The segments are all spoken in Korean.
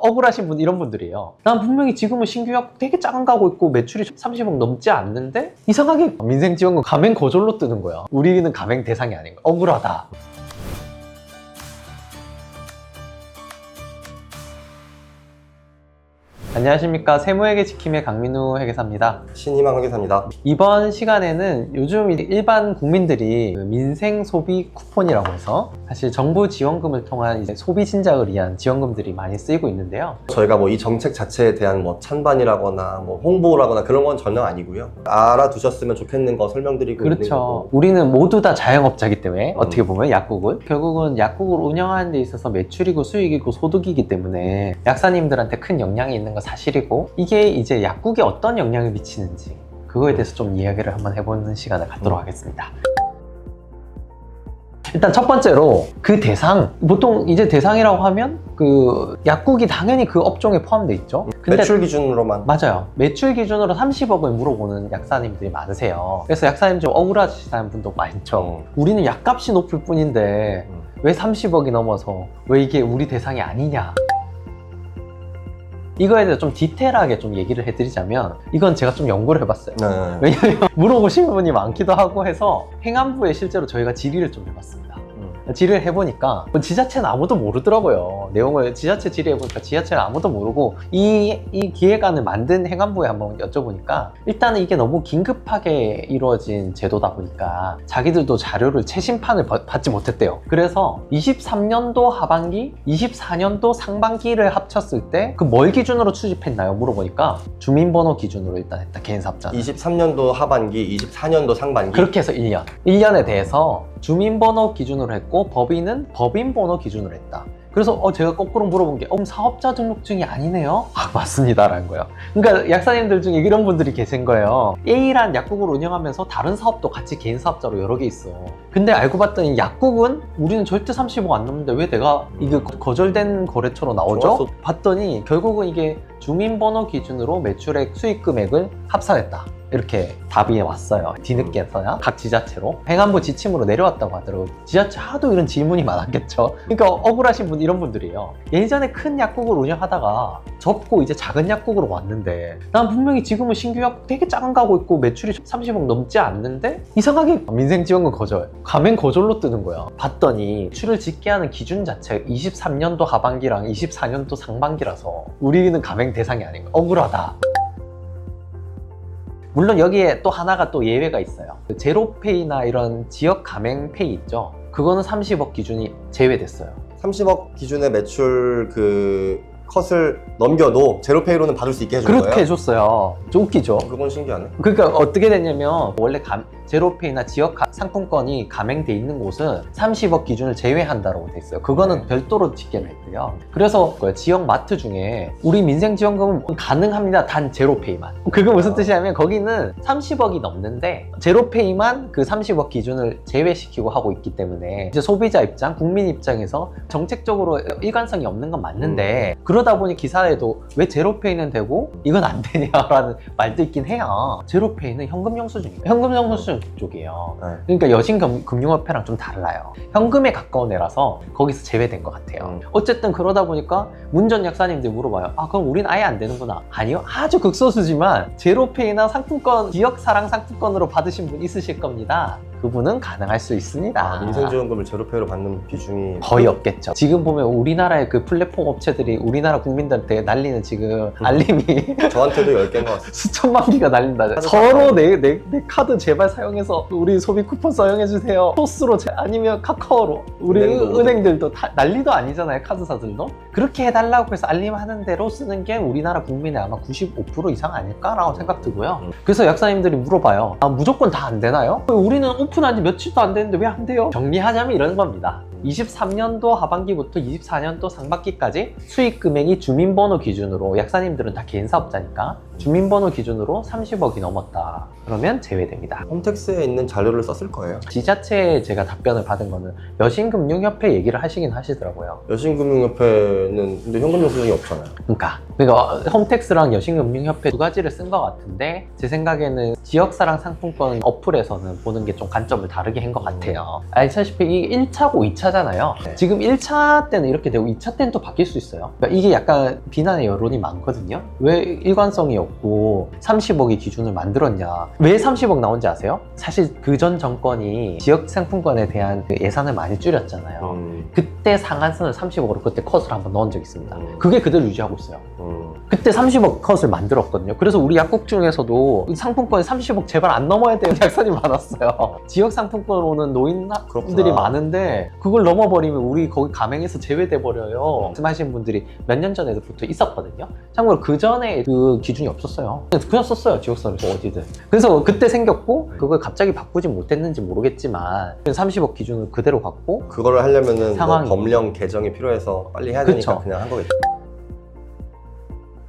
억울하신 분 이런 분들이에요. 난 분명히 지금은 신규 약국 되게 작은 거 하고 있고 매출이 30억 넘지 않는데 이상하게 민생지원금 가맹 거절로 뜨는 거야. 우리는 가맹 대상이 아닌 거야. 억울하다. 안녕하십니까. 세무회계 지킴의 강민우 회계사입니다. 신희망 회계사입니다. 이번 시간에는 요즘 일반 국민들이 민생 소비 쿠폰이라고 해서 사실 정부 지원금을 통한 이제 소비 진작을 위한 지원금들이 많이 쓰이고 있는데요. 저희가 뭐 이 정책 자체에 대한 뭐 찬반이라거나 뭐 홍보라거나 그런 건 전혀 아니고요. 알아두셨으면 좋겠는 거 설명드리고 있는 그렇죠. 거고. 우리는 모두 다 자영업자이기 때문에 어떻게 보면 약국은 결국은 약국을 운영하는 데 있어서 매출이고 수익이고 소득이기 때문에 약사님들한테 큰 영향이 있는 건 사실이고, 이게 이제 약국에 어떤 영향을 미치는지 그거에 대해서 좀 이야기를 한번 해보는 시간을 갖도록 하겠습니다. 일단 첫 번째로 그 대상, 보통 이제 대상이라고 하면 그 약국이 당연히 그 업종에 포함되어 있죠. 근데 매출 기준으로만. 맞아요. 매출 기준으로 30억을 물어보는 약사님들이 많으세요. 그래서 약사님 좀 억울하시다는 분도 많죠. 우리는 약값이 높을 뿐인데 왜 30억이 넘어서 왜 이게 우리 대상이 아니냐. 이거에 대해서 좀 디테일하게 좀 얘기를 해드리자면, 이건 제가 좀 연구를 해봤어요. 네. 왜냐면 물어보시는 분이 많기도 하고 해서 행안부에 실제로 저희가 질의를 좀 해봤습니다. 질의를 해보니까 지자체는 아무도 모르더라고요. 내용을 지자체 질의해보니까 지자체는 아무도 모르고 이 기획안을 만든 행안부에 한번 여쭤보니까 일단은 이게 너무 긴급하게 이루어진 제도다 보니까 자기들도 자료를 최신판을 받지 못했대요. 그래서 23년도 하반기, 24년도 상반기를 합쳤을 때 그 뭘 기준으로 수집했나요? 물어보니까 주민번호 기준으로 일단 했다. 개인사업자. 23년도 하반기, 24년도 상반기. 그렇게 해서 1년에 대해서 주민번호 기준으로 했고 법인은 법인번호 기준으로 했다. 그래서 제가 거꾸로 물어본 게 사업자 등록증이 아니네요? 맞습니다 라는 거예요. 그러니까 약사님들 중에 이런 분들이 계신 거예요. A란 약국을 운영하면서 다른 사업도 같이 개인 사업자로 여러 개 있어. 근데 알고 봤더니 약국은 우리는 절대 30억 안 넘는데 왜 내가 이게 거절된 거래처로 나오죠? 좋았어. 봤더니 결국은 이게 주민번호 기준으로 매출액 수익 금액을 합산했다. 이렇게 답이 왔어요. 뒤늦게서야 각 지자체로 행안부 지침으로 내려왔다고 하더라고요. 지자체 하도 이런 질문이 많았겠죠. 그러니까 억울하신 분 이런 분들이에요. 예전에 큰 약국을 운영하다가 접고 이제 작은 약국으로 왔는데 난 분명히 지금은 신규 약국 되게 작은 거 하고 있고 매출이 30억 넘지 않는데 이상하게 민생지원금 거절, 가맹 거절로 뜨는 거야. 봤더니 매출을 짓게 하는 기준 자체가 23년도 하반기랑 24년도 상반기라서 우리는 가맹 대상이 아닌 거야. 억울하다. 물론 여기에 또 하나가 또 예외가 있어요. 제로페이나 이런 지역 가맹페이 있죠. 그거는 30억 기준이 제외됐어요. 30억 기준의 매출 그 컷을 넘겨도 제로페이로는 받을 수 있게 해준 거예요? 그렇게 해줬어요. 좀 웃기죠. 그건 신기하네. 그러니까 어떻게 됐냐면 원래 제로페이나 지역 상품권이 가맹돼 있는 곳은 30억 기준을 제외한다고 돼 있어요. 그거는 별도로 집계를 했고요. 그래서 지역 마트 중에 우리 민생지원금은 가능합니다. 단 제로페이만. 그거 무슨 뜻이냐면 거기는 30억이 넘는데 제로페이만 그 30억 기준을 제외시키고 하고 있기 때문에 이제 소비자 입장, 국민 입장에서 정책적으로 일관성이 없는 건 맞는데 그러다 보니 기사에도 왜 제로페이는 되고 이건 안 되냐라는 말도 있긴 해요. 제로페이는 현금 영수증이에요. 현금 영수증 쪽이에요. 그러니까 여신금융화폐랑 좀 달라요. 현금에 가까운 애라서 거기서 제외된 것 같아요. 어쨌든 그러다 보니까 문전 약사님들 물어봐요. 그럼 우린 아예 안 되는구나. 아니요. 아주 극소수지만 제로페이나 상품권, 지역사랑 상품권으로 받으신 분 있으실 겁니다. 그분은 가능할 수 있습니다. 민생지원금을 제로페이로 받는 비중이 거의 없겠죠. 지금 보면 우리나라의 그 플랫폼 업체들이 우리나라 국민들한테 날리는 지금 알림이 저한테도 10개인 것 같습니다. 수천만 개가 날린다. 서로 내 카드 제발 사용해서 우리 소비 쿠폰 사용해주세요. 토스로 아니면 카카오로. 우리 은행들도 다 난리도 아니잖아요. 카드사들도. 그렇게 해달라고 해서 알림하는 대로 쓰는 게 우리나라 국민의 아마 95% 이상 아닐까라고 생각 들고요. 그래서 약사님들이 물어봐요. 무조건 다 안 되나요? 우리는 오픈한 지 며칠도 안 됐는데 왜 안 돼요? 정리하자면 이런 겁니다. 23년도 하반기부터 24년도 상반기까지 수익 금액이 주민번호 기준으로, 약사님들은 다 개인 사업자니까 주민번호 기준으로 30억이 넘었다. 그러면 제외됩니다. 홈택스에 있는 자료를 썼을 거예요. 지자체에 제가 답변을 받은 거는 여신금융협회 얘기를 하시긴 하시더라고요. 여신금융협회는 근데 현금 영수증이 없잖아요. 그러니까 홈택스랑 여신금융협회 두 가지를 쓴 것 같은데 제 생각에는 지역사랑 상품권 어플에서는 보는 게 좀 관점을 다르게 한 것 같아요. 알다시피 이게 1차고 2차잖아요. 지금 1차 때는 이렇게 되고 2차 때는 또 바뀔 수 있어요. 그러니까 이게 약간 비난의 여론이 많거든요. 왜 일관성이 없고 30억의 기준을 만들었냐. 왜 30억 나온지 아세요? 사실 그 전 정권이 지역 상품권에 대한 그 예산을 많이 줄였잖아요. 그때 상한선을 30억으로 그때 컷을 한번 넣은 적이 있습니다. 그게 그대로 유지하고 있어요. 그때 30억 컷을 만들었거든요. 그래서 우리 약국 중에서도 상품권에 30억 제발 안 넘어야 되는 약산이 많았어요. 지역 상품권으로는 노인들이 그렇구나. 많은데 그걸 넘어버리면 우리 거기 가맹에서 제외돼 버려요. 말씀하신 분들이 몇 년 전에부터 있었거든요. 참고로 그 전에 그 기준이 없었어요. 그냥 썼어요. 지역사회에서 어디든. 그래서 그때 생겼고 그걸 갑자기 바꾸지 못했는지 모르겠지만 30억 기준을 그대로 갖고 그거를 하려면은 뭐 상황이. 법령 개정이 필요해서 빨리 해야 되니까 그쵸. 그냥 한 거겠죠.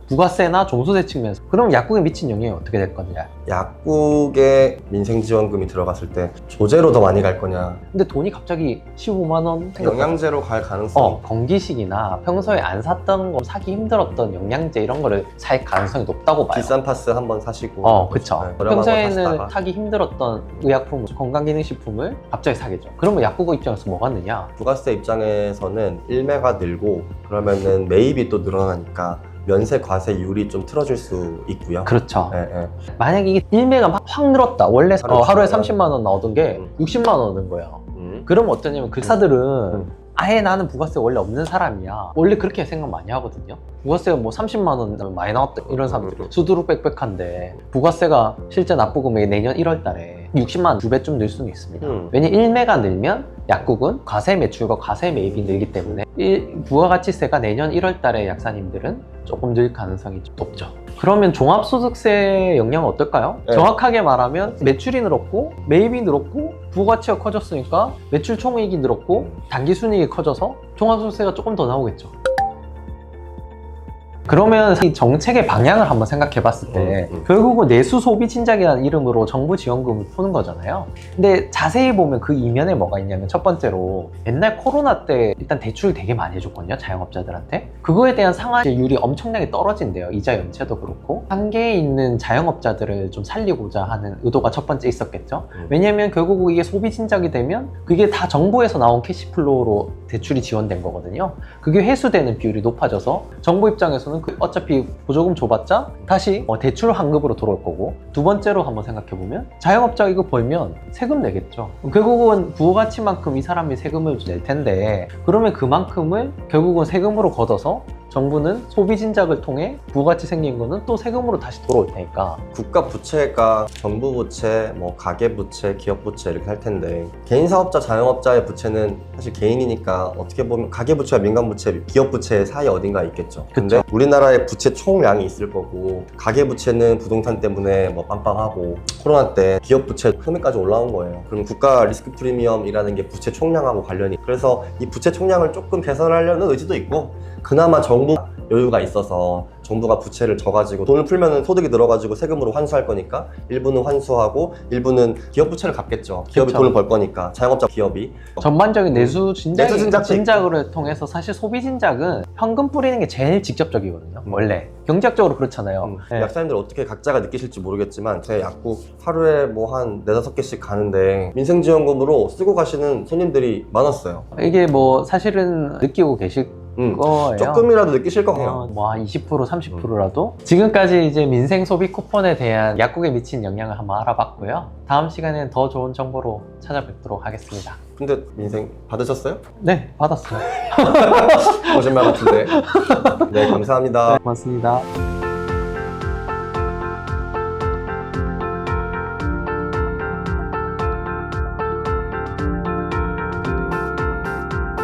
부가세나 종소세 측면에서 그럼 약국에 미친 영향이 어떻게 될 거냐. 약국에 민생지원금이 들어갔을 때 조제로 더 많이 갈 거냐, 근데 돈이 갑자기 15만 원 영양제로 갈 가능성이 건기식이나 평소에 안 샀던 거 사기 힘들었던 영양제 이런 거를 살 가능성이 높다고 봐요. 비싼 파스 한번 사시고 그쵸. 네, 저렴한 거 평소에는 사시다가. 사기 힘들었던 의약품, 건강기능식품을 갑자기 사겠죠. 그러면 약국 입장에서 뭐가 느냐? 부가세 입장에서는 일매가 늘고 그러면은 매입이 또 늘어나니까 면세 과세율이 좀 틀어질 수 있고요. 그렇죠. 예, 예. 만약에 이게 일매가 확 늘었다. 원래 하루에 그러면. 30만 원 나오던 게 60만 원 오는 거예요. 그러면 어떠냐면 그 사들은 아예 나는 부가세 원래 없는 사람이야. 원래 그렇게 생각 많이 하거든요. 부가세가 뭐 30만 원 많이 나왔다 이런 사람들 수두룩 빽빽한데 부가세가 실제 납부 금액이 내년 1월 달에 60만 원 2배쯤 늘 수는 있습니다. 왜냐 일매가 늘면 약국은 과세 매출과 과세 매입이 늘기 때문에 부가가치세가 내년 1월 달에 약사님들은 조금 늘 가능성이 좀 높죠. 그러면 종합소득세 영향은 어떨까요? 네. 정확하게 말하면 매출이 늘었고 매입이 늘었고 부가가치가 커졌으니까 매출 총이익이 늘었고 단기순이익이 커져서 종합소득세가 조금 더 나오겠죠. 그러면 이 정책의 방향을 한번 생각해 봤을 때 결국은 내수 소비 진작이라는 이름으로 정부 지원금을 푸는 거잖아요. 근데 자세히 보면 그 이면에 뭐가 있냐면 첫 번째로 옛날 코로나 때 일단 대출 되게 많이 해줬거든요. 자영업자들한테. 그거에 대한 상환율이 엄청나게 떨어진대요. 이자 연체도 그렇고. 한계에 있는 자영업자들을 좀 살리고자 하는 의도가 첫 번째 있었겠죠. 왜냐면 결국 이게 소비 진작이 되면 그게 다 정부에서 나온 캐시플로우로 대출이 지원된 거거든요. 그게 회수되는 비율이 높아져서 정부 입장에서는 어차피 보조금 줘봤자 다시 대출 환급으로 들어올 거고, 두 번째로 한번 생각해보면 자영업자 이거 벌면 세금 내겠죠. 결국은 부가가치만큼 이 사람이 세금을 낼 텐데 그러면 그만큼을 결국은 세금으로 걷어서 정부는 소비 진작을 통해 부가가치 생긴 거는 또 세금으로 다시 돌아올 테니까. 국가 부채가 정부 부채, 뭐 가계 부채, 기업 부채 이렇게 할 텐데 개인 사업자, 자영업자의 부채는 사실 개인이니까 어떻게 보면 가계 부채와 민간 부채, 기업 부채 사이 어딘가에 있겠죠. 근데 우리나라의 부채 총량이 있을 거고 가계 부채는 부동산 때문에 뭐 빵빵하고 코로나 때 기업 부채 금액까지 올라온 거예요. 그럼 국가 리스크 프리미엄이라는 게 부채 총량하고 관련이, 그래서 이 부채 총량을 조금 개선하려는 의지도 있고, 그나마 정부 여유가 있어서 정부가 부채를 져가지고 돈을 풀면 소득이 늘어가지고 세금으로 환수할 거니까 일부는 환수하고 일부는 기업 부채를 갚겠죠. 기업이 그쵸. 돈을 벌 거니까, 자영업자 기업이. 전반적인 내수 내수 진작도 진작을 통해서 사실 소비 진작은 현금 뿌리는 게 제일 직접적이거든요. 원래 경제학적으로 그렇잖아요. 네. 약사님들 어떻게 각자가 느끼실지 모르겠지만 제 약국 하루에 뭐 한 4-5개씩 가는데 민생지원금으로 쓰고 가시는 손님들이 많았어요. 이게 뭐 사실은 느끼고 계실 거예요. 조금이라도 느끼실 것 같아요. 뭐 20%, 30%라도. 지금까지 이제 민생 소비 쿠폰에 대한 약국에 미친 영향을 한번 알아봤고요. 다음 시간에는 더 좋은 정보로 찾아뵙도록 하겠습니다. 근데 민생 받으셨어요? 네, 받았어요. 거짓말 같은데. 네, 감사합니다. 고맙습니다.